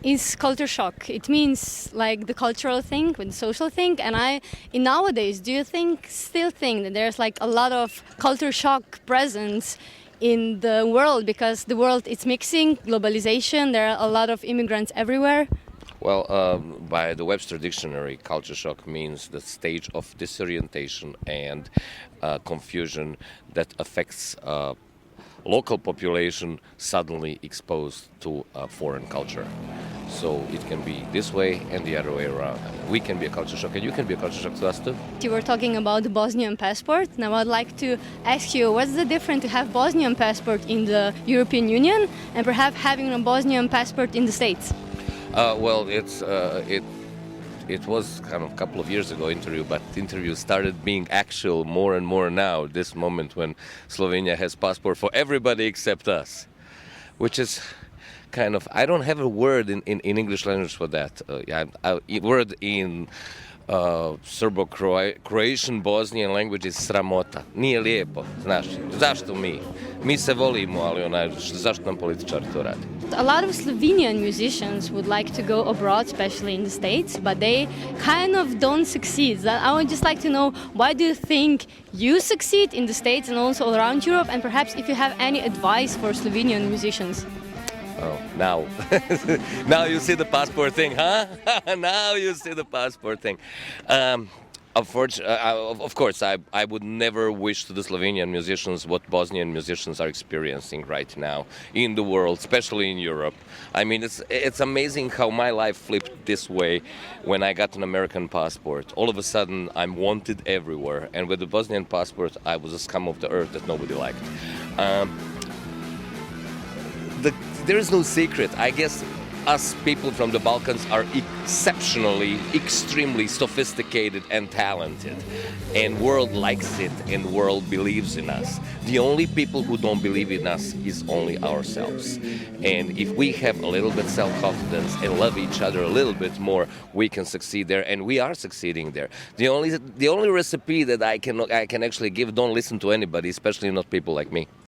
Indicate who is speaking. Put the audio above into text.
Speaker 1: is culture shock. It means like the cultural thing with the social thing. And in nowadays, do you still think that there's like a lot of culture shock presence in the world, because the world is mixing, globalization, there are a lot of immigrants everywhere?
Speaker 2: Well, by the Webster Dictionary, culture shock means the stage of disorientation and confusion that affects local population suddenly exposed to a foreign culture. So it can be this way and the other way around. We can be a culture shock and you can be a culture shock to us too.
Speaker 1: You were talking about the Bosnian passport. Now I'd like to ask you, what's the difference to have Bosnian passport in the European Union and perhaps having a Bosnian passport in the States?
Speaker 2: Well, it was kind of a couple of years ago interview, but the interview started being actual more and more now, this moment when Slovenia has passport for everybody except us, which is kind of, I don't have a word in English language for that. A word in Serbo-Croatian, Bosnian language is sramota. Nije lijepo, znaš, zašto mi? Mi se volimo, ali zašto nam političari to radi?
Speaker 1: A lot of Slovenian musicians would like to go abroad, especially in the States, but they kind of don't succeed. I would just like to know, why do you think you succeed in the States and also around Europe, and perhaps if you have any advice for Slovenian musicians?
Speaker 2: Oh, now. Now you see the passport thing, huh? Now you see the passport thing. Of course, I would never wish to the Slovenian musicians what Bosnian musicians are experiencing right now in the world, especially in Europe. I mean, it's amazing how my life flipped this way when I got an American passport. All of a sudden, I'm wanted everywhere. And with the Bosnian passport, I was a scum of the earth that nobody liked. There is no secret. I guess us people from the Balkans are extremely sophisticated and talented. And world likes it and world believes in us. The only people who don't believe in us is only ourselves. And if we have a little bit self-confidence and love each other a little bit more, we can succeed there, and we are succeeding there. The only recipe that I can actually give, don't listen to anybody, especially not people like me.